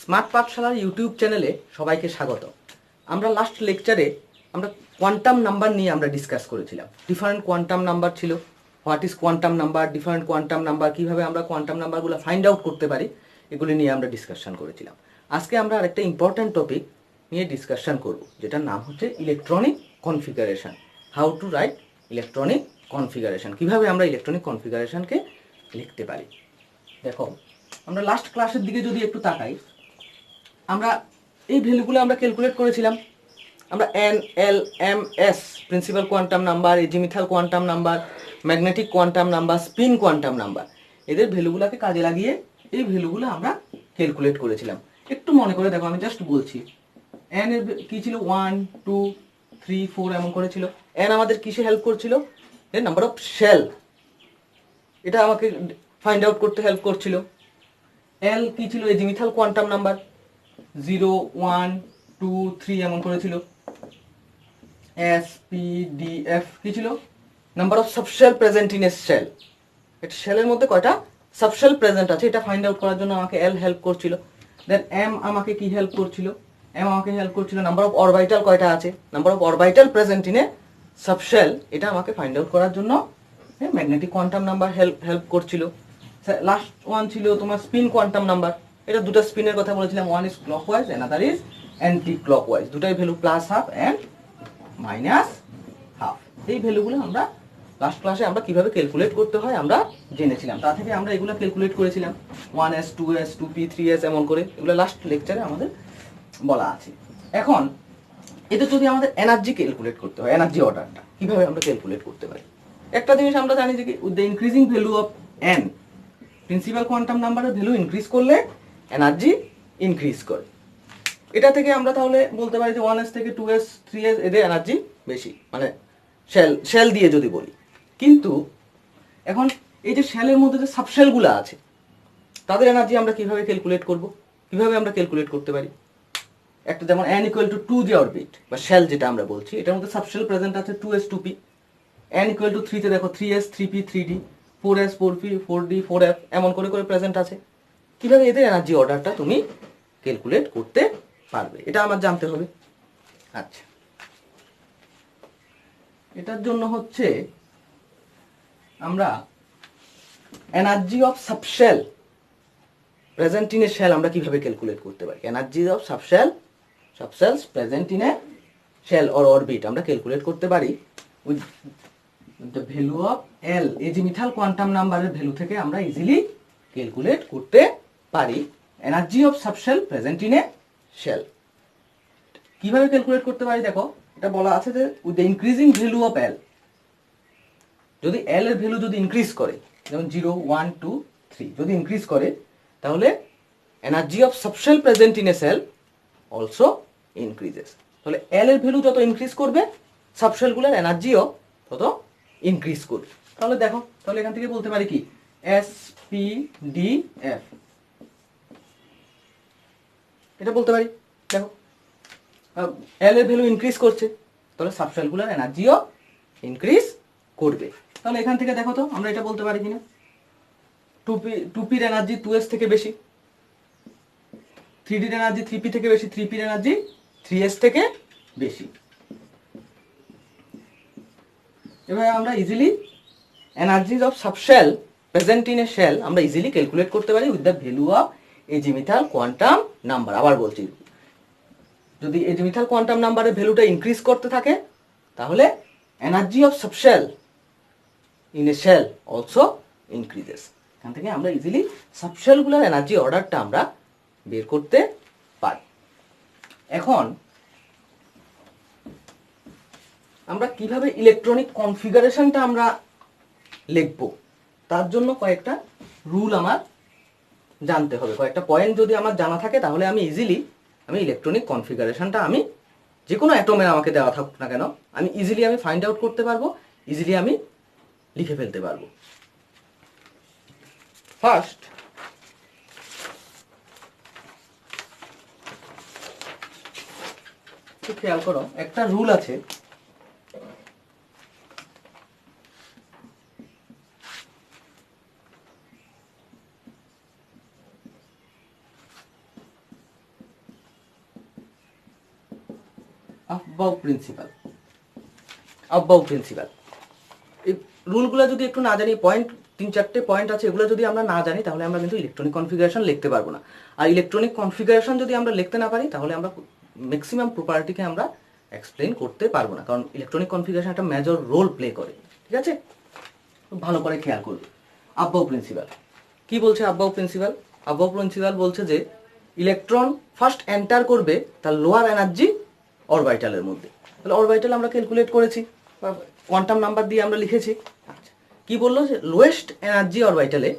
Smart পাঠশালার YouTube চ্যানেলে সবাইকে স্বাগত। আমরা লাস্ট লেকচারে আমরা কোয়ান্টাম নাম্বার নিয়ে আমরা ডিসকাস করেছিলাম। ডিফারেন্ট কোয়ান্টাম নাম্বার ছিল, what is quantum number, different quantum number, কীভাবে আমরা কোয়ান্টাম নাম্বারগুলো ফাইন্ড আউট করতে পারি, এগুলি নিয়ে আমরা ডিসকাশন করেছিলাম। আজকে আমরা আরেকটা ইম্পর্ট্যান্ট টপিক নিয়ে ডিসকাশন করব, যেটার নাম হচ্ছে electronic configuration. How to right electronic configuration, কীভাবে আমরা ইলেকট্রনিক কনফিগারেশনকে লিখতে পারি। দেখো, আমরা লাস্ট ক্লাসের দিকে যদি একটু তাকাই, আমরা এই ভ্যালুগুলো আমরা ক্যালকুলেট করেছিলাম। আমরা n, l, m, s, principal quantum number, azimuthal quantum number, magnetic quantum number, spin quantum number, এদের ভ্যালুগুলোকে কাজে লাগিয়ে এই ভ্যালুগুলো আমরা ক্যালকুলেট করেছিলাম। একটু মনে করে দেখো, আমি জাস্ট বলছি। এন এর কী ছিল? 1, 2, 3, 4 এমন করেছিল। এন আমাদের কিসে হেল্প করছিল? এর নাম্বার অফ শেল, এটা আমাকে ফাইন্ড আউট করতে হেল্প করছিল। এল কি ছিল? এজিমিথাল কোয়ান্টাম নাম্বার, 0, 1, 2, 3 এমন করেছিল। এস, পি, ডি, এফ কি ছিল? Number of subshell present in a shell. একটা শেলের মধ্যে কয়টা সাবশেল প্রেজেন্ট আছে এটা ফাইন্ড আউট করার জন্য আমাকে এল হেল্প করছিল। দেন এম আমাকে কি হেল্প করছিল? এম আমাকে হেল্প করছিল নাম্বার অফ অরবিটাল কয়টা আছে, number of orbital present in A subshell, এটা আমাকে ফাইন্ড আউট করার জন্য ম্যাগনেটিক কোয়ান্টাম নাম্বার হেল্প করছিল। লাস্ট ওয়ান ছিল তোমার স্পিন কোয়ান্টাম নাম্বার। এটা দুটো স্পিনের কথা বলেছিলাম, one is clockwise another is anti clockwise. দুটাই value plus half and minus half. এই ভ্যালুগুলো আমরা লাস্ট ক্লাসে আমরা কিভাবে ক্যালকুলেট করতে হয় আমরা জেনেছিলাম। তা থেকে আমরা এগুলো ক্যালকুলেট করেছিলাম, 1s, 2s, 2p, 3s এমন করে। এগুলো লাস্ট লেকচারে আমাদের বলা আছে। এখন এতে যদি আমাদের এনার্জি ক্যালকুলেট করতে হয়, এনার্জি অর্ডারটা কিভাবে আমরা ক্যালকুলেট করতে পারি? একটা জিনিস আমরা জানি যে with the increasing value of N, principal quantum নাম্বারের ভ্যালু ইনক্রিজ করলে এনার্জি ইনক্রিজ করে। এটা থেকে আমরা তাহলে বলতে পারি যে 1s থেকে 2s, 3s এদের এনার্জি বেশি, মানে শেল দিয়ে যদি বলি। কিন্তু এখন এই যে শেলের মধ্যে যে সাবশেলগুলো আছে, তাদের এনার্জি আমরা কিভাবে ক্যালকুলেট করব? কিভাবে আমরা ক্যালকুলেট করতে পারি? একটা যেমন n ইকুয়াল টু 2 যে অরবিট বা শেল যেটা আমরা বলছি, এটার মধ্যে সাবশেল প্রেজেন্ট আছে 2s, 2p। n equal to 3 তে দেখো 3s, 3p, 3d, 4s, 4p, 4d, 4f এমন করে করে প্রেজেন্ট আছে। কিভাবে এদের এনার্জি অর্ডারটা তুমি ক্যালকুলেট করতে পারবে, এটা আমার জানতে হবে। আচ্ছা, এটার জন্য হচ্ছে আমরা energy of subshell present in a shell আমরা কিভাবে ক্যালকুলেট করতে পারি? Energy of subshells present in a shell or orbit আমরা ক্যালকুলেট করতে পারি with the value of l, azimuthal quantum নাম্বারের ভ্যালু থেকে আমরা ইজিলি ক্যালকুলেট করতে পারি energy of subshell present in a shell. কিভাবে ক্যালকুলেট করতে পারি? দেখো, এটা বলা আছে যে with the increasing value of l, যদি এল এর ভ্যালু যদি ইনক্রিজ করে, যেমন 0, 1, 2, 3 যদি ইনক্রিজ করে, তাহলে energy of subshell present in a shell also increases. তাহলে এল এর ভ্যালু যত ইনক্রিজ করবে, সাবশেলগুলোর এনার্জিও তত ইনক্রিজ করবে। তাহলে দেখো, তাহলে এখান থেকে বলতে পারি কি, এস, পি, ডি, এফ, এটা বলতে পারি। দেখো, এল এর ভ্যালু ইনক্রিজ করছে, তাহলে সাবশেলগুলোর এনার্জিও ইনক্রিজ করবে। তাহলে এখান থেকে দেখো তো আমরা এটা বলতে পারি কিনা, 2pর এনার্জি 2s থেকে বেশি, 3dর এনার্জি 3p থেকে বেশি, 3pর এনার্জি 3s থেকে বেশি। এভাবে আমরা easily energies of subshell present in a shell আমরা ইজিলি ক্যালকুলেট করতে পারি with the value of azimuthal quantum number. আবার বলছি, যদি এজিমিথাল কোয়ান্টাম নাম্বারের ভ্যালুটা ইনক্রিজ করতে থাকে, তাহলে energy of subshell in a shell also increases. এখান থেকে আমরা ইজিলি সাবশেলগুলোর এনার্জি অর্ডারটা আমরা বের করতে পারি। এখন আমরা কিভাবে ইলেকট্রনিক কনফিগারেশনটা আমরা লিখব, তার জন্য কয়েকটা রুল আমার জানতে হবে। কয়েকটা পয়েন্ট যদি আমার জানা থাকে, তাহলে আমি ইজিলি ইলেকট্রনিক কনফিগারেশনটা আমি যে কোনো অ্যাটমের আমাকে দেওয়া থাকুক না কেন, আমি ইজিলি ফাইন্ড আউট করতে পারবো, ইজিলি আমি লিখে ফেলতে পারবো। ফার্স্ট, খেয়াল করো, একটা রুল আছে, above প্রিন্সিপাল। above প্রিন্সিপাল এই রুলগুলো যদি একটু না জানি, পয়েন্ট 3-4টে পয়েন্ট আছে, এগুলো যদি আমরা না জানি তাহলে আমরা কিন্তু ইলেকট্রনিক কনফিগারেশন লিখতে পারবো না। আর ইলেকট্রনিক কনফিগারেশন যদি আমরা লিখতে না পারি তাহলে আমরা ম্যাক্সিমাম প্রপার্টিকে আমরা এক্সপ্লেন করতে পারবো না, কারণ ইলেকট্রনিক কনফিগারেশন একটা মেজর রোল প্লে করে। ঠিক আছে, ভালো করে খেয়াল করবে। above প্রিন্সিপাল কি বলছে? above প্রিন্সিপাল, above প্রিন্সিপাল বলছে যে ইলেকট্রন ফার্স্ট এন্টার করবে তার লোয়ার এনার্জি অরবিটালের মধ্যে। তাহলে অরবিটাল আমরা ক্যালকুলেট করেছি, কোয়ান্টাম নাম্বার দিয়ে আমরা লিখেছি। আচ্ছা, কি বললো? যে লোয়েস্ট এনার্জি অরবিটালে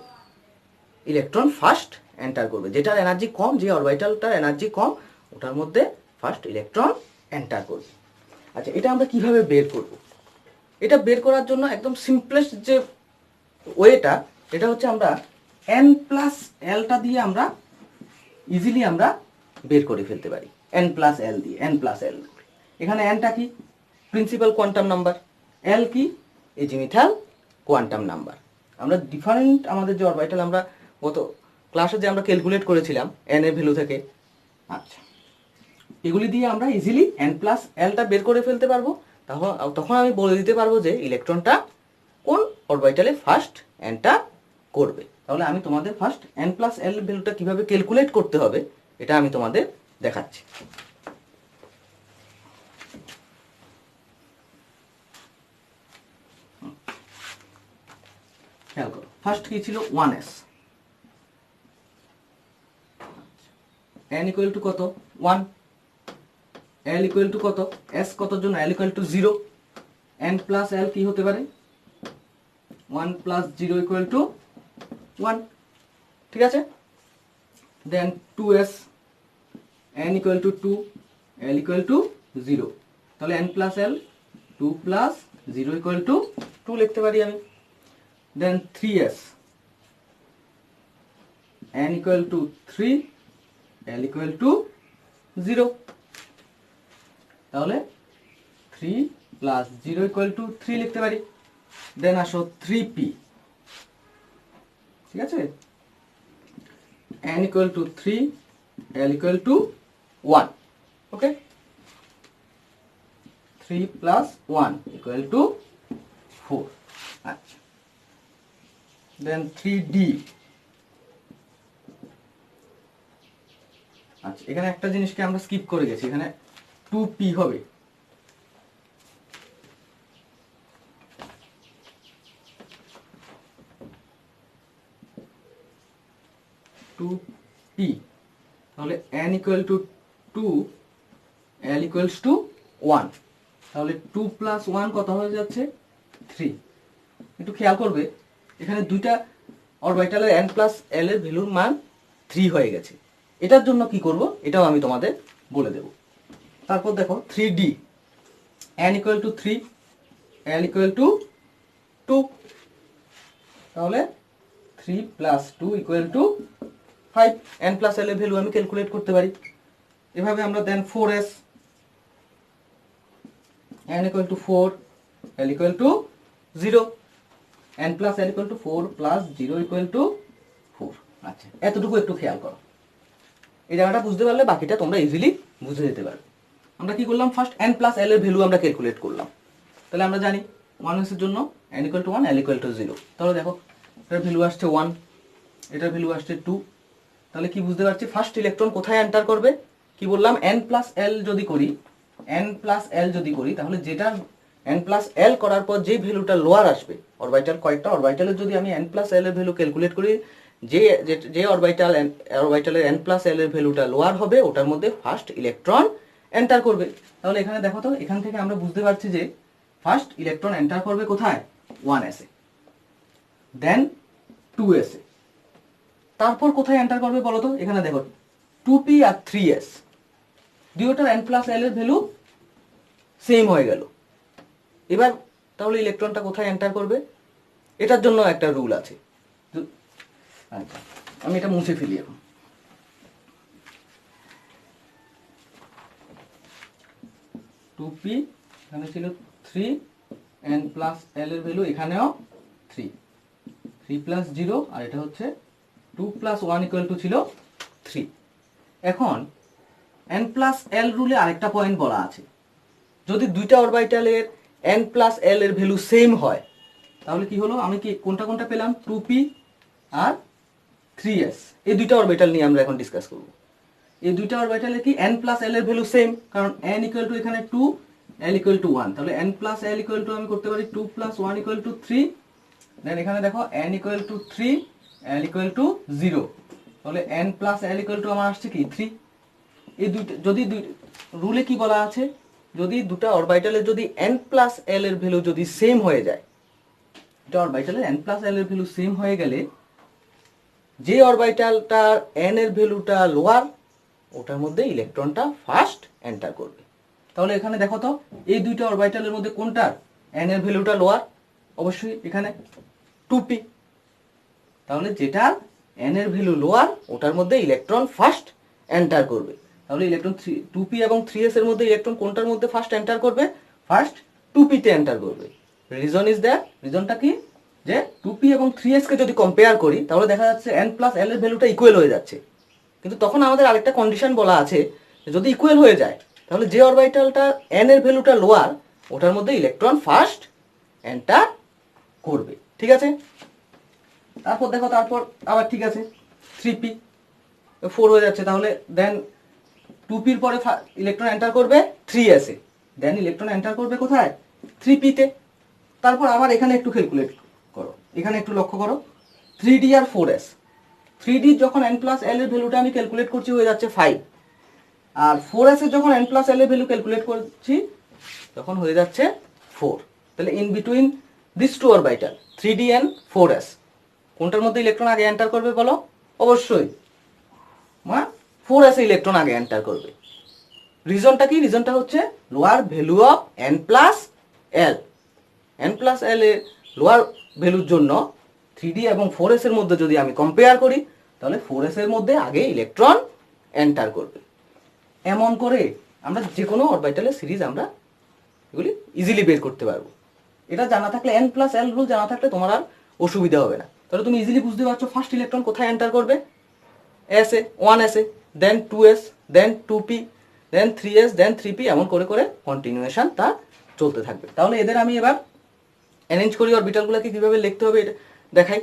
ইলেকট্রন ফার্স্ট এন্টার করবে, যেটার এনার্জি কম, যে অরবিটালটার এনার্জি কম ওটার মধ্যে ফার্স্ট ইলেকট্রন এন্টার করবে। আচ্ছা, এটা আমরা কিভাবে বের করব? এটা বের করার জন্য একদম সিম্পলেস্ট যে ওয়েটা, এটা হচ্ছে আমরা n প্লাস এলটা দিয়ে আমরা ইজিলি আমরা বের করে ফেলতে পারি। n প্লাস এল দিয়ে, n প্লাস এল। এখানে nটা কি? Principal quantum number. l কি? এজিমিথাল কোয়ান্টাম নাম্বার। আমরা ডিফারেন্ট আমাদের যে অরবিটাল আমরা গত ক্লাসে যে আমরা ক্যালকুলেট করেছিলাম n এর ভ্যালু থেকে, আচ্ছা এগুলি দিয়ে আমরা ইজিলি n প্লাস এলটা বের করে ফেলতে পারবো। তখন আমি বলে দিতে পারবো যে ইলেকট্রনটা কোন অরবিটালে ফার্স্ট এন্টার করবে। তাহলে আমি তোমাদের ফার্স্ট n প্লাস এল ভ্যালুটা কিভাবে ক্যালকুলেট করতে হবে এটা আমি তোমাদের দেখাচ্ছি। খেয়াল করো, ফার্স্ট কি ছিল? 1s। n ইকুয়াল টু কত? 1। l ইকুয়াল টু কত? s কতর জন্য? l equal to 0। n plus l কি হতে পারে? 1 প্লাস 0 ইকুয়াল টু 1। ঠিক আছে, দেন 2s, n equal to 2, l equal to 0। তাহলে n plus l 2 plus 0 equal to 2 লিখতে পারি আমি। দেন 3s, n equal to 3, l equal to 0। তাহলে 3 প্লাস 0 ইকুয়াল টু 3 লিখতে পারি। দেন আসো 3p। ঠিক আছে, n equal to 3, l equal two 1। Okay, 3 plus 1 equal to 4। আচ্ছা, দেন 3d। আচ্ছা, এখানে একটা জিনিসকে আমরা স্কিপ করে গেছি, এখানে 2p হবে। তাহলে n equal to 2, l equals to 1। তাহলে 2 প্লাস 1 কত হয়ে যাচ্ছে? 3। একটু খেয়াল করবে, এখানে দুইটা অরবিটালের n প্লাস l এর ভ্যালুর মান 3 হয়ে গেছে। এটার জন্য কি করব এটাও আমি তোমাদের বলে দেব। তারপর দেখো 3d, n equal to 3, l equal to 2। তাহলে 3 plus 2 equal to 5। n plus l এর ভ্যালু আমি ক্যালকুলেট করতে পারি এভাবে আমরা। দেন 4s, n equal to 4, l equal to 0। n plus l equal to 4 plus 0 equal to 4। আচ্ছা, এতটুকু একটু খেয়াল করো। এই জায়গাটা বুঝতে পারলে বাকিটা তোমরা ইজিলি বুঝে যেতে পারবে। আমরা কি করলাম? ফার্স্ট n প্লাস l এর ভ্যালু আমরা ক্যালকুলেট করলাম। তাহলে আমরা জানি 1s এর জন্য n equal two 1, l equal to 0। তাহলে দেখো এটার ভ্যালু আসছে 1, এটার ভ্যালু আসছে 2। তাহলে কি বুঝতে পারছি? ফার্স্ট ইলেকট্রন কোথায় এন্টার করবে? কি বললাম? n প্লাস l যদি করি, n প্লাস l যদি করি তাহলে যেটা n প্লাস l করার পর যে ভ্যালুটা লোয়ার আসবে, অরবিটাল কয়েকটা অরবিটালের যদি আমি n প্লাস l এর ভ্যালু ক্যালকুলেট করি, যে অরবিটালের n প্লাস l এর ভ্যালুটা লোয়ার হবে ওটার মধ্যে ফার্স্ট ইলেকট্রন এন্টার করবে। তাহলে এখানে দেখো তো, এখান থেকে আমরা বুঝতে পারছি যে ফার্স্ট ইলেকট্রন এন্টার করবে কোথায়? 1s এ, দেন 2s এ, তারপর কোথায় এন্টার করবে বলো তো? এখানে দেখো 2p আর 3s, দুটোটার n প্লাস l এর ভ্যালু সেম হয়ে গেল। এবার তাহলে ইলেকট্রনটা কোথায় এন্টার করবে? এটার জন্য একটা রুল আছে। আচ্ছা, আমি এটা মুছে ফেলি এখন। 2p এখানে ছিল 3, n প্লাস l এর ভ্যালু এখানেও 3, 3 প্লাস 0, আর এটা হচ্ছে 2 প্লাস 1 ইকুয়াল টু ছিল 3। এখন n প্লাস l রুলে আরেকটা পয়েন্ট বলা আছে, যদি দুইটা অরবিটালের n প্লাস l এর ভ্যালু সেম হয় তাহলে কি হলো, আমি কি কোনটা কোনটা পেলাম, 2p আর 3s, এই দুইটা অরবিটাল নিয়ে আমরা এখন ডিসকাস করব। এই দুইটা অরবিটালে কি n প্লাস l এর ভ্যালু সেম, কারণ n ইকুয়াল টু এখানে 2, l ইকুয়াল টু 1, তাহলে n plus l equal two আমি করতে পারি 2 প্লাস 1 ইকুয়াল টু 3, দেন এখানে দেখো n equal to 3, l equal to 0, তাহলে n plus l equal two আমার আসছে কি 3। এই দুইটা যদি রুলে কি বলা আছে, যদি দুটা অরবিটালের যদি n প্লাস l এর ভ্যালু যদি সেম হয়ে যায়, এটা অরবিটালের n প্লাস l এর ভ্যালু সেম হয়ে গেলে যে অরবিটালটার n এর ভ্যালুটা লোয়ার ওটার মধ্যে ইলেকট্রনটা ফার্স্ট এন্টার করবে। তাহলে এখানে দেখো তো এই দুইটা অরবিটালের মধ্যে কোনটার n এর ভ্যালুটা লোয়ার, অবশ্যই এখানে 2p, তাহলে যেটার n এর ভ্যালু লোয়ার ওটার মধ্যে ইলেকট্রন ফার্স্ট এন্টার করবে। তাহলে ইলেকট্রন 2p এবং 3s এর মধ্যে ইলেকট্রন কোনটার মধ্যে ফার্স্ট এন্টার করবে, ফার্স্ট 2p তে এন্টার করবে। রিজন ইজ দ্যাট, রিজনটা কি, যে 2p এবং 3s কে যদি কম্পেয়ার করি তাহলে দেখা যাচ্ছে n প্লাস l এর ভ্যালুটা ইকুয়াল হয়ে যাচ্ছে, কিন্তু তখন আমাদের আরেকটা কন্ডিশন বলা আছে, যদি ইকুয়াল হয়ে যায় তাহলে যে অরবিটালটা n এর ভ্যালুটা লোয়ার ওটার মধ্যে ইলেকট্রন ফার্স্ট এন্টার করবে। ঠিক আছে, তারপর দেখো, তারপর আবার ঠিক আছে 3p 4 হয়ে যাচ্ছে, তাহলে দেন 2p এর পরে ইলেকট্রন এন্টার করবে 3s এ, দেন ইলেকট্রন এন্টার করবে কোথায়, 3p তে। তারপর আবার এখানে একটু ক্যালকুলেট করো, এখানে একটু লক্ষ্য করো 3d আর 4s, 3d যখন n প্লাস l এর ভ্যালুটা আমি ক্যালকুলেট করছি হয়ে যাচ্ছে 5, আর 4s এর যখন n প্লাস l এর ভ্যালু ক্যালকুলেট করছি তখন হয়ে যাচ্ছে 4। তাহলে in between this two orbital 3d and 4s কোনটার মধ্যে ইলেকট্রন আগে এন্টার করবে বলো, অবশ্যই 4s এ ইলেকট্রন আগে এন্টার করবে। রিজনটা কি, রিজনটা হচ্ছে lower value of n plus l, n plus l এর লোয়ার ভ্যালুর জন্য 3d এবং 4s এর মধ্যে যদি আমি কম্পেয়ার করি তাহলে 4s এর মধ্যে আগে ইলেকট্রন এন্টার করবে। এমন করে আমরা যে কোনো অরবিটালের সিরিজ আমরা এগুলি ইজিলি বের করতে পারবো। এটা জানা থাকলে, n প্লাস l রুল জানা থাকলে তোমার আর অসুবিধা হবে না। তাহলে তুমি ইজিলি বুঝতে পারছো ফার্স্ট ইলেকট্রন কোথায় এন্টার করবে, s এ, 1s এ, দেন 2s, দেন 2p, দেন 3s, দেন 3p, এমন করে করে কন্টিনিউয়েশন তা চলতে থাকবে। তাহলে এদের আমি এবার অ্যারেঞ্জ করি, অরবিটালগুলোকে কিভাবে লিখতে হবে এটা দেখাই।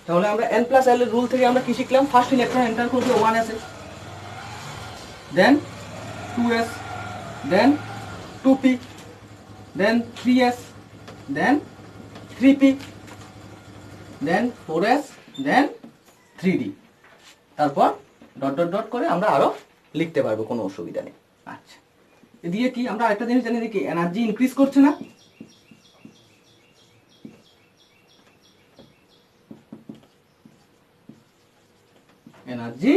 তাহলে আমরা n প্লাস l এর রুল থেকে আমরা কি শিখলাম, ফার্স্ট ইলেকট্রন এন্টার করবে 1s এ, দেন 2s, দেন 2p, দেন 3s, দেন 3p, দেন 4s, দেন 3d, তারপর ডট ডট ডট করে আমরা আরো লিখতে পারবো, কোনো অসুবিধা নেই। আচ্ছা, এদিকে কি আমরা আরেকটা জিনিস জানি, দেখি এনার্জি ইনক্রিজ করছে না, এনার্জি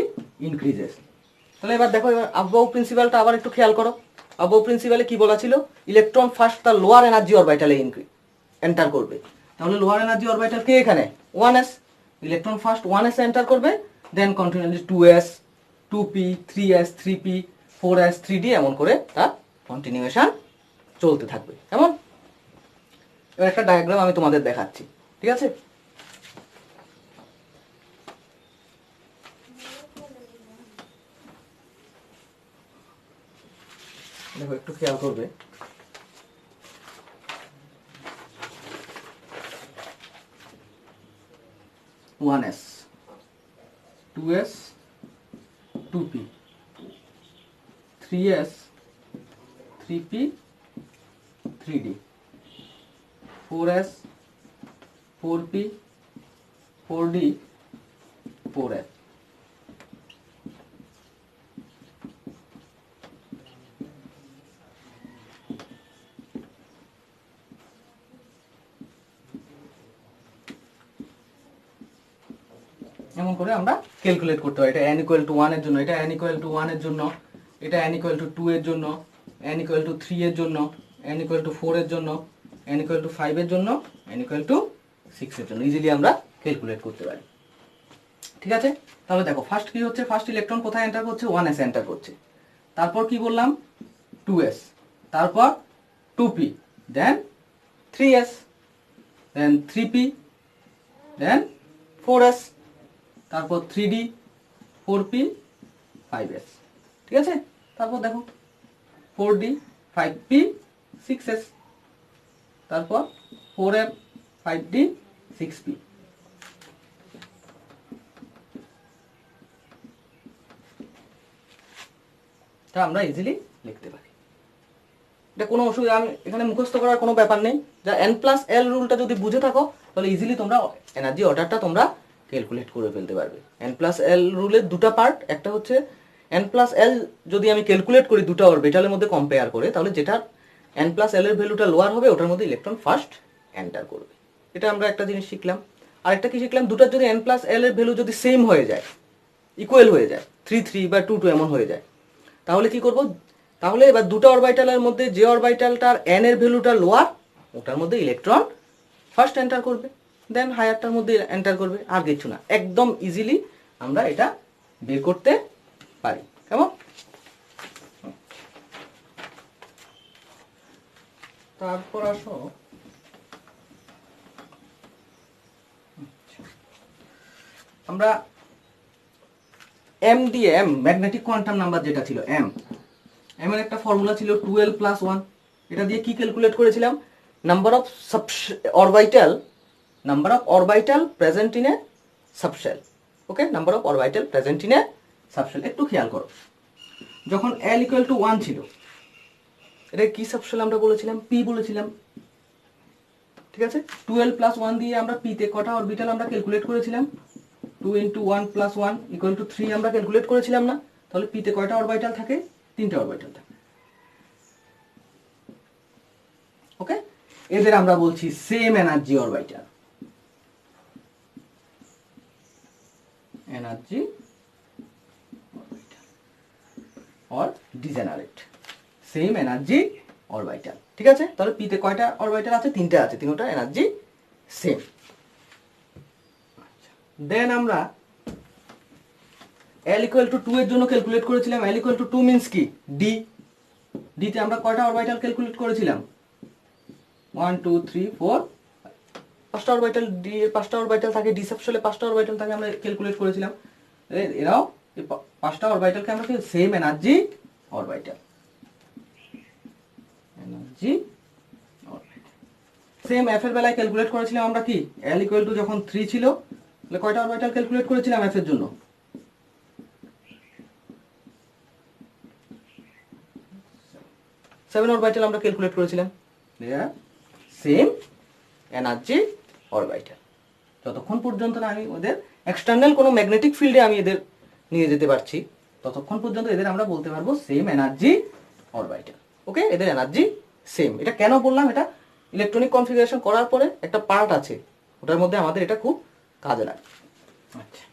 ইনক্রিজেস। তাহলে এবার দেখো, এবার আবহাও প্রিন্সিপালটা আবার একটু খেয়াল করো। আবহাও প্রিন্সিপালে কি বলা ছিল, ইলেকট্রন ফার্স্ট তার লোয়ার এনার্জি অরবিটালে এন্টার করবে। তাহলে লোয়ার এনার্জি অরবিটাল কে, এখানে 1s, electron first 1s enter করবে, দেন continuously 2s, 2p, 3s, 3p, 4s, 3d, এমন করে তার কন্টিনিউয়েশন চলতে থাকবে। এমন এবার একটা ডায়াগ্রাম আমি তোমাদের দেখাচ্ছি, ঠিক আছে। দেখো একটু খেয়াল করবে, one S, 2s, 2p, 3s, 3p, 3d, 4s, 4p, 4d, 4s। এমন করে আমরা ক্যালকুলেট করতে পারি। এটা n ইকুয়াল টু 1 এর জন্য, এটা n ইকুয়াল টু 1 এর জন্য, এটা n ইকুয়াল টু 2 এর জন্য, n ইকুয়াল টু 3 এর জন্য, n ইকুয়াল টু 4 এর জন্য, n ইকুয়াল টু 5 এর জন্য, n ইকুয়াল টু 6 এর জন্য ইজিলি আমরা ক্যালকুলেট করতে পারি। ঠিক আছে, তাহলে দেখো ফার্স্ট কি হচ্ছে, ফার্স্ট ইলেকট্রন কোথায় এন্টার করছে, 1s এন্টার করছে। তারপর কি বললাম, 2s, তারপর 2p, দেন 3s, দেন 3p, দেন 4s, তারপর 3d, 4p, 5s। ঠিক আছে, তারপর দেখো 4d, 5p, 6s, তারপর 4m, 5d, 6p। তা আমরা ইজিলি লিখতে পারি, এটা কোনো অসুবিধা, আমি এখানে মুখস্থ করার কোনো ব্যাপার নেই। যা n+l রুলটা যদি বুঝে থাকো তাহলে ইজিলি তোমরা এনার্জি অর্ডারটা তোমরা ক্যালকুলেট করে ফেলতে পারবে। n+l রুলের দুটো পার্ট, একটা হচ্ছে n+l যদি আমি ক্যালকুলেট করি দুটো অরবিটালের মধ্যে কম্পেয়ার করে, তাহলে যেটা n+l এর ভ্যালুটা লোয়ার হবে ওটার মধ্যে ইলেকট্রন ফার্স্ট এন্টার করবে। এটা আমরা একটা জিনিস শিখলাম। আর একটা কি শিখলাম, দুটার যদি n+l এর ভ্যালু যদি সেম হয়ে যায়, ইকুয়াল হয়ে যায়, 3 3 বা 2 2 এমন হয়ে যায়, তাহলে কি করব, তাহলে এবার দুটো অরবিটালের মধ্যে যে অরবিটালটার n এর ভ্যালুটা লোয়ার ওটার মধ্যে ইলেকট্রন ফার্স্ট এন্টার করবে, দেন হায়ারটার মধ্যে এন্টার করবে, আর কিছু না। একদম ইজিলি আমরা এটা বের করতে পারি। কেমন? তারপর আসো আমরা m দিয়ে, m ম্যাগনেটিক কোয়ান্টাম নাম্বার যেটা ছিল m এর একটা ফর্মুলা ছিল 2l+1। এটা দিয়ে কি ক্যালকুলেট করেছিলাম, number of orbital present in A subshell. Okay, number of orbital present in A subshell. একটু খেয়াল করো, যখন l = 1 ছিল, এটা কি সাবশেল আমরা বলেছিলাম, p বলেছিলাম। ঠিক আছে, 2l+1 দিয়ে আমরা p তে কটা অরবিটাল আমরা ক্যালকুলেট করেছিলাম, 2 × 1 + 1 = 3 আমরা ক্যালকুলেট করেছিলাম না? তাহলে p তে কয়টা অরবিটাল থাকে, 3টে অরবিটাল থাকে। ওকে, এদের আমরা বলছি same energy orbital, energy or degenerate, same energy orbital. ঠিক আছে, তাহলে p তে কয়টা অরবিটাল আছে, 3টে আছে, তিনটা এনার্জি সেম। দেন আমরা l = 2 এর জন্য ক্যালকুলেট করেছিলাম। l = 2 মিন্স কি, d তে আমরা কয়টা অরবিটাল ক্যালকুলেট করেছিলাম, 1 2 3 4, পাঁচটা অরবিটাল, d এর পাঁচটা অরবিটাল থাকে, d সাবশেলে পাঁচটা অরবিটাল থাকে, আমরা ক্যালকুলেট করেছিলাম। এরাও এই পাঁচটা অরবিটালকে আমরা same energy orbital, energy orbital same. f এর বেলায় ক্যালকুলেট করেছিলাম আমরা কি, l = যখন 3 ছিল, তাহলে কয়টা অরবিটাল ক্যালকুলেট করেছিলাম f এর জন্য, 7 অরবিটাল আমরা ক্যালকুলেট করেছিলাম। Same energy orbital. যতক্ষণ পর্যন্ত না আমি ওদের এক্সটার্নাল কোনো ম্যাগনেটিক ফিল্ডে আমি এদের নিয়ে যেতে পারছি, ততক্ষণ পর্যন্ত এদের আমরা বলতে পারবো সেম এনার্জি অরবিটাল। ওকে, এদের এনার্জি সেম। এটা কেন বললাম, এটা ইলেকট্রনিক কনফিগারেশন করার পরে একটা পার্ট আছে, ওটার মধ্যে আমাদের এটা খুব কাজে লাগে। আচ্ছা,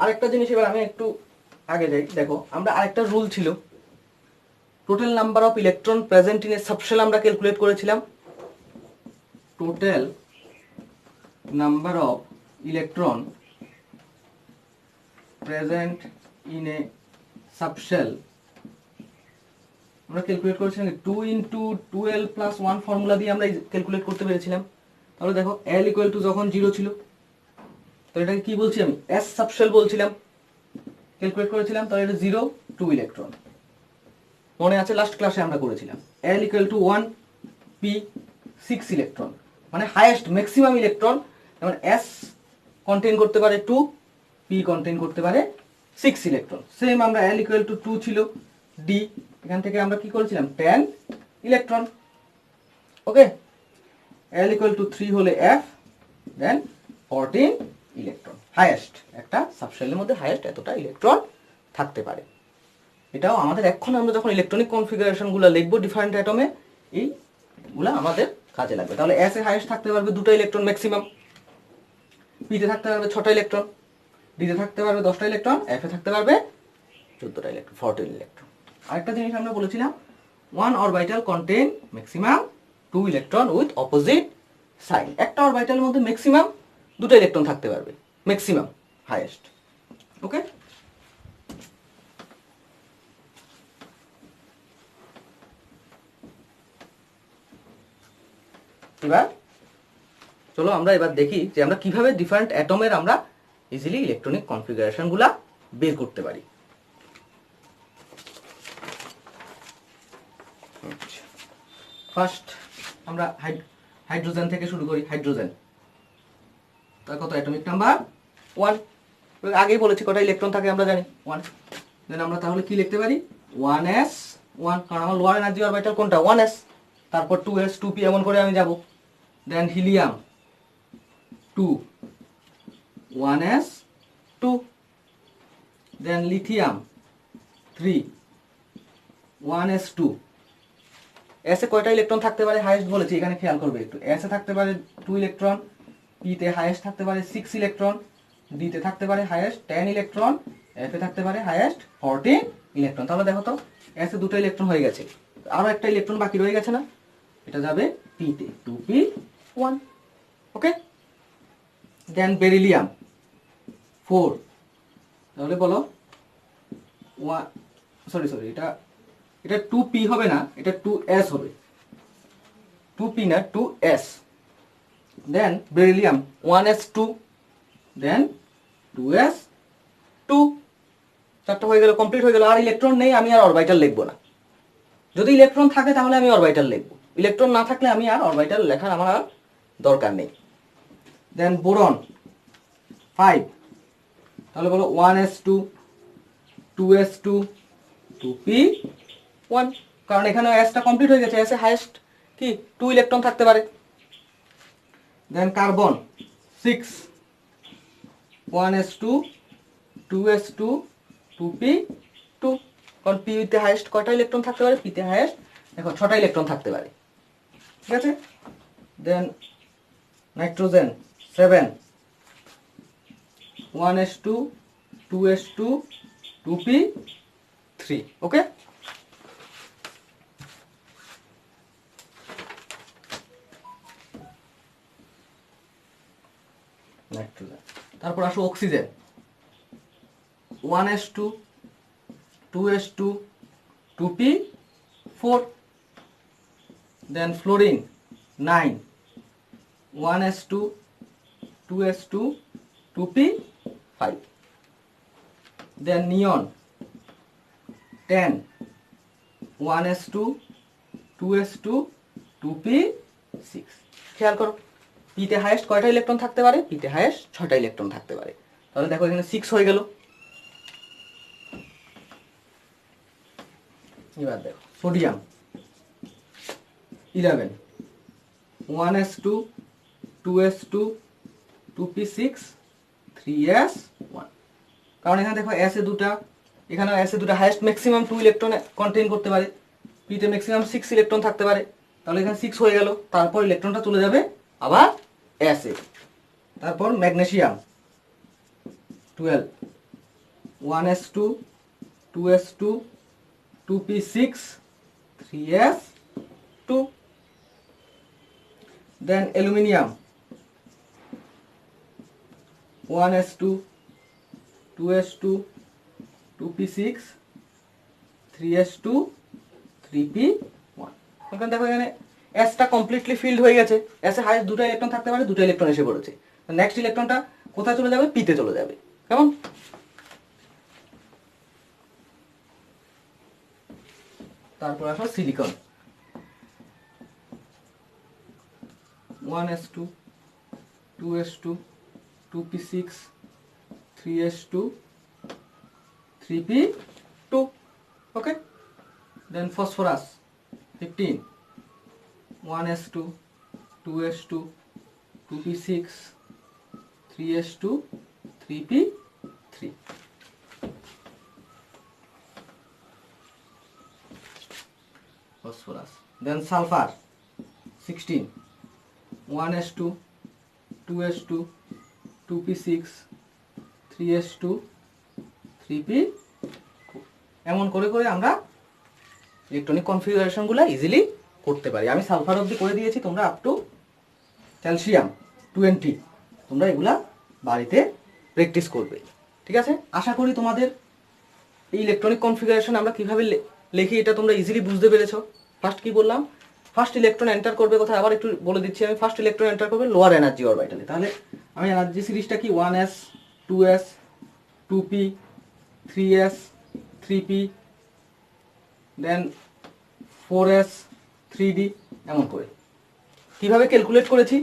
আরেকটা জিনিস, এবার আমি একটু আগে যাই। দেখো, আমরা আরেকটা রুল ছিল, total number of electron present in A subshell আমরা ক্যালকুলেট করেছিলাম। Total number of electron present in A subshell আমরা ক্যালকুলেট করেছিলাম 2 × 2l+1 ফর্মুলা দিয়ে আমরা ক্যালকুলেট করতে পেরেছিলাম। তাহলে দেখো, l = যখন 0 ছিল, তো এটাকে কি বলছি আমি, s সাবশেল বলছিলাম, ক্যালকুলেট করেছিলাম। তাহলে এটা 0 2 ইলেকট্রন, মনে আছে লাস্ট ক্লাসে আমরা করেছিলাম। l = 1 p 6 ইলেকট্রন, মানে হাইয়েস্ট ম্যাক্সিমাম ইলেকট্রন, যেমন s কন্টেইন করতে পারে 2, p কন্টেইন করতে পারে 6 ইলেকট্রন। সেম আমরা l = 2 ছিল, d এখান থেকে আমরা কি করেছিলাম, 10 ইলেকট্রন। ওকে, l = 3 হলে f, দেন 14 ইলেকট্রন। হাইয়েস্ট একটা সাবশেলের মধ্যে হাইয়েস্ট এতটা ইলেকট্রন থাকতে পারে। এটাও আমাদের এখন আমরা যখন ইলেকট্রনিক কনফিগারেশনগুলো লিখব ডিফারেন্ট অ্যাটমে, এইগুলো আমাদের কাজে লাগবে। তাহলে s এ হাইয়েস্ট থাকতে পারবে 2টা ইলেকট্রন ম্যাক্সিমাম, p তে থাকতে পারবে 6টা ইলেকট্রন, d তে থাকতে পারবে 10টা ইলেকট্রন, f এ থাকতে পারবে 14টা ইলেকট্রন, 14 ইলেকট্রন। আরেকটা জিনিস আমরা বলেছিলাম, 1 orbital contain maximum 2 electron with opposite sign. একটা অরবিটালের মধ্যে ম্যাক্সিমাম 2টা ইলেকট্রন থাকতে পারবে, ম্যাক্সিমাম, হাইয়েস্ট। ওকে, এবার চলো আমরা এবার দেখি যে আমরা কিভাবে ডিফারেন্ট অ্যাটমের আমরা ইজিলি ইলেকট্রনিক কনফিগারেশনগুলা বের করতে পারি। ফার্স্ট আমরা হাইড্রোজেন থেকে শুরু করি। হাইড্রোজেন তার কত অ্যাটমিক নাম্বার 1, আগেই বলেছি কটা ইলেকট্রন থাকে আমরা জানি 1। দেন আমরা তাহলে কি লিখতে পারি 1s1, কারণ আমার লোয়ার এনার্জি অরবিটাল কোনটা 1s, তারপর 2s 2p এমন করে আমি যাব। দেন হিলিয়াম 2 1s 2, দেন লিথিয়াম 3 1s2। এসে কয়টা ইলেকট্রন থাকতে পারে হাইয়েস্ট বলেছি, এখানে খেয়াল করবে একটু। এসে থাকতে পারে 2 ইলেকট্রন, পিতে হাইয়েস্ট থাকতে পারে 6 ইলেকট্রন, ডিতে থাকতে পারে হাইয়েস্ট 10 ইলেকট্রন, এফে থাকতে পারে হাইয়েস্ট 14 ইলেকট্রন। তাহলে দেখো তো এসে 2টা ইলেকট্রন হয়ে গেছে, আরো একটা ইলেকট্রন বাকি রয়ে গেছে না, এটা যাবে পিতে 2p1। ওকে, দেন বেরিলিয়াম 4, তাহলে বলো সরি এটা 2p হবে না, এটা 2s হবে, 2p না 2s। দেন বেরিলিয়াম 1s2, দেন 2s2, 4টা হয়ে গেল, কমপ্লিট হয়ে গেল। আর ইলেকট্রন নেই, আমি আর অরবিটাল লিখবো না। যদি ইলেকট্রন থাকে তাহলে আমি অরবিটাল লিখবো, ইলেকট্রন না থাকলে আমি আর অরবিটাল লেখার আমার আর দরকার নেই। দেন বোরন 5, তাহলে বলো 1s2 2s2 2p1, কারণ এখানে এসটা কমপ্লিট হয়ে গেছে, এসে হাইয়েস্ট কি 2 ইলেকট্রন থাকতে পারে। দেন কার্বন 6 1s2 2s2 2p2, কারণ পিতে হাইয়েস্ট কয়টা ইলেকট্রন থাকতে পারে, পিতে হাইয়েস্ট দেখো 6টা ইলেকট্রন থাকতে পারে, ঠিক আছে। দেন নাইট্রোজেন 7 1s2 2s2 2p3। ওকে, নাইট্রোজেন। তারপর আসো অক্সিজেন 1s2 2s2 2p4। দেন ফ্লোরিন 9 1s2 2s2 2p5। দেন নিয়ন 10 1s2 2s2 2p6। খেয়াল করো পিতে হাইয়েস্ট কয়টা ইলেকট্রন থাকতে পারে, পিতে হাইয়েস্ট 6টা ইলেকট্রন থাকতে পারে। তাহলে দেখো এখানে 6 হয়ে গেল। এবার দেখো sodium 11 1s2 2s2 2p6 3s1, কারণ এখানে দেখো এসে 2টা, এখানে এসে 2টা হাইয়েস্ট ম্যাক্সিমাম 2 ইলেকট্রন কন্টেইন করতে পারে, পিতে ম্যাক্সিমাম 6 ইলেকট্রন থাকতে পারে। তাহলে এখানে 6 হয়ে গেল, তারপর ইলেকট্রনটা চলে যাবে আবার এসে। তারপর magnesium 12 1s2 2s2 2p6 3s2। দেন aluminium 1s2 2s2 2p6 3s2 3p1। এখন দেখো এখানে এসটা কমপ্লিটলি ফিল্ড হয়ে গেছে, এসে হাইয়েস্ট 2টা ইলেকট্রন থাকতে পারে, 2টা ইলেকট্রন এসে পড়েছে। নেক্সট ইলেকট্রনটা কোথায় চলে যাবে, পিতে চলে যাবে। কেমন? তারপর আসো silicon 1s2 2s2 2p6 3s2 3p2। Okay, then phosphorus 15 1s2 2s2 2p6 3s2 3p3। phosphorus. Then sulfur 16 1s2 2s2 2p6 3s2 3p। এমন করে করে আমরা ইলেকট্রনিক কনফিগারেশনগুলো ইজিলি করতে পারি। আমি সালফার অবধি করে দিয়েছি, তোমরা আপ টু ক্যালসিয়াম 20 তোমরা এগুলা বাড়িতে প্র্যাকটিস করবে, ঠিক আছে। আশা করি তোমাদের এই ইলেকট্রনিক কনফিগারেশন আমরা কিভাবে লিখি এটা তোমরা ইজিলি বুঝতে পেরেছো। ফার্স্ট কি বললাম, ফার্স্ট ইলেকট্রন এন্টার করবে কোথায় আবার একটু বলে দিচ্ছি আমি, ফার্স্ট ইলেকট্রন এন্টার করবে লোয়ার এনার্জি অরবিটালে। তাহলে আমি এনার্জি সিরিজটা কি 1s 2s 2p 3s 3p দেন 4s 3d এমন করে কিভাবে ক্যালকুলেট করেছি,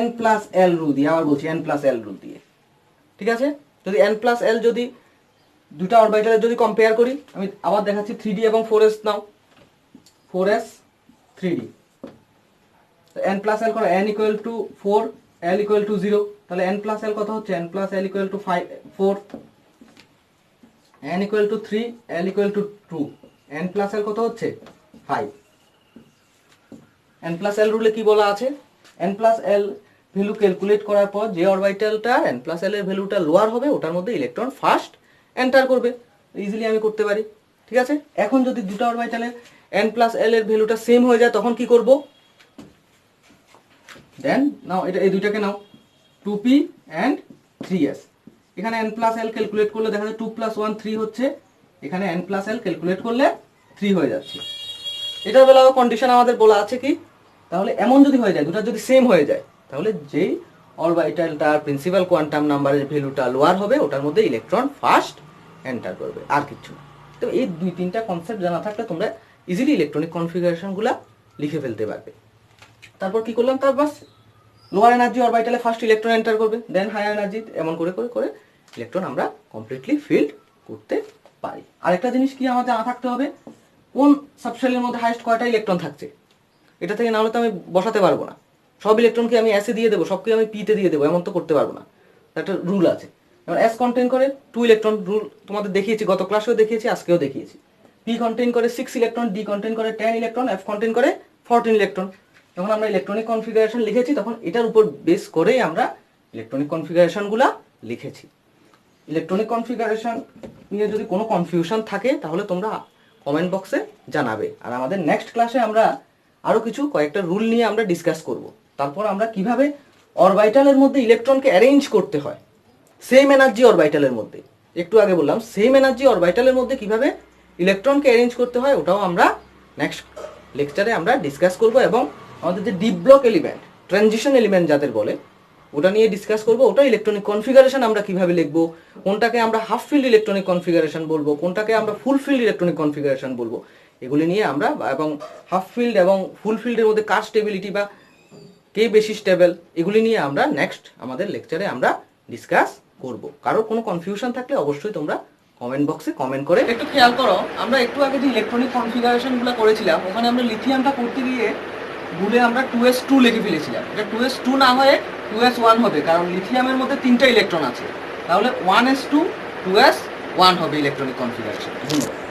n প্লাস এল রুল দিয়ে, আবার বলছি n প্লাস এল রুল দিয়ে। ঠিক আছে, যদি n প্লাস এল যদি দুটা অরবিটালের যদি কম্পেয়ার করি, আমি আবার দেখাচ্ছি 3d এবং 4s নাও, 4s 3d, n plus l করো, n equal to 4 l equal to 0, তাহলে n প্লাস এল কত হচ্ছে, n plus l equal to 4, n equal to 3 l equal to 2, n plus l কত হচ্ছে 5। n প্লাস এল রুলে কি বলা আছে, n plus এল value calculate করার পর যে অরবিটালটা n প্লাস এল এর ভ্যালুটা লোয়ার হবে ওটার মধ্যে ইলেকট্রন ফার্স্ট এন্টার করবে। ইজিলি আমি করতে পারি। ঠিক আছে, এখন যদি দুটো অরবিটালে n প্লাস এল এর ভ্যালুটা সেম হয়ে যায় তখন কি করব, দেন নাও এটা এই দুইটাকে নাও 2p and 3s, এখানে n প্লাস এল ক্যালকুলেট করলে দেখা যায় 2 প্লাস 1 3 হচ্ছে, এখানে n প্লাস এল ক্যালকুলেট করলে 3 হয়ে যাচ্ছে। এটার বেলাও কন্ডিশন আমাদের বলা আছে কি, তাহলে এমন যদি হয়ে যায় দুটো যদি সেম হয়ে যায় তাহলে যেই অরবিটালটার প্রিন্সিপাল কোয়ান্টাম নাম্বারের ভ্যালুটা লোয়ার হবে ওটার মধ্যে ইলেকট্রন ফার্স্ট এন্টার করবে, আর কিছু না। তো এই দুই তিনটা কনসেপ্ট জানা থাকলে তোমরা ইজিলি ইলেকট্রনিক কনফিগারেশনগুলো লিখে ফেলতে পারবে। তারপর কি করলাম, তার বাস লোয়ার এনার্জি অরবিটালে ফার্স্ট ইলেকট্রন এন্টার করবে, দেন হায়ার এনার্জি, এমন করে করে করে ইলেকট্রন আমরা কমপ্লিটলি ফিল্ড করতে পারি। আরেকটা জিনিস কি আমাদের জানা থাকতে হবে, কোন সাবশেলের মধ্যে হাইয়েস্ট কয়টা ইলেকট্রন থাকছে, এটা থেকে না হলে তো আমি বসাতে পারবো না। সব ইলেকট্রনকে আমি এসে দিয়ে দেবো, সবকে আমি পিতে দিয়ে দেবো, এমন তো করতে পারবো না, একটা রুল আছে। যেমন এস কন্টেন করে 2 ইলেকট্রন, রুল তোমাদের দেখিয়েছি, গত ক্লাসেও দেখিয়েছি, আজকেও দেখিয়েছি। পি কন্টেন করে 6 ইলেকট্রন, ডি কন্টেন করে 10 ইলেকট্রন, এফ কন্টেন করে 14 ইলেকট্রন। যখন আমরা ইলেকট্রনিক কনফিগারেশন লিখেছি তখন এটার উপর বেস করেই আমরা ইলেকট্রনিক কনফিগারেশনগুলো লিখেছি। ইলেকট্রনিক কনফিগারেশন নিয়ে যদি কোনো কনফিউশন থাকে তাহলে তোমরা কমেন্ট বক্সে জানাবে। আর আমাদের নেক্সট ক্লাসে আমরা আরও কিছু কয়েকটা রুল নিয়ে আমরা ডিসকাস করব। তারপর আমরা কিভাবে অরবিটালের মধ্যে ইলেকট্রনকে অ্যারেঞ্জ করতে হয়, সেম এনার্জি অরবিটালের মধ্যে, একটু আগে বললাম সেম এনার্জি অরবিটালের মধ্যে কিভাবে ইলেকট্রনকে অ্যারেঞ্জ করতে হয় ওটাও আমরা নেক্সট লেকচারে আমরা ডিসকাস করব। এবং আমাদের যে deep block element, transition element যাদের বলে, ওটা নিয়ে ডিসকাস করব। ওটা ইলেকট্রনিক কনফিগারেশন আমরা কিভাবে লিখবো, কোনটাকে আমরা হাফ ফিল্ড ইলেকট্রনিক কনফিগারেশন বলবো, কোনটাকে আমরা ফুল ফিল্ড ইলেকট্রনিক কনফিগারেশন বলবো, এগুলি নিয়ে আমরা, এবং হাফ ফিল্ড এবং ফুল ফিল্ডের মধ্যে কার স্টেবিলিটি বা কে বেশি স্টেবল, এগুলি নিয়ে আমরা নেক্সট আমাদের লেকচারে আমরা ডিসকাস করব। কারোর কোনো কনফিউশন থাকলে অবশ্যই তোমরা কমেন্ট বক্সে কমেন্ট করে একটু খেয়াল করো। আমরা একটু আগে যে ইলেকট্রনিক কনফিগারেশনগুলো করেছিলাম ওখানে আমরা লিথিয়ামটা করতে গিয়ে ভুলে আমরা 2s2 লিখে ফেলেছিলাম। এটা 2s2 না হয়ে 2s1 হবে, কারণ লিথিয়ামের মধ্যে 3টা ইলেকট্রন আছে, তাহলে 1s2 2s1 হবে ইলেকট্রনিক কনফিগারেশন। ধন্যবাদ।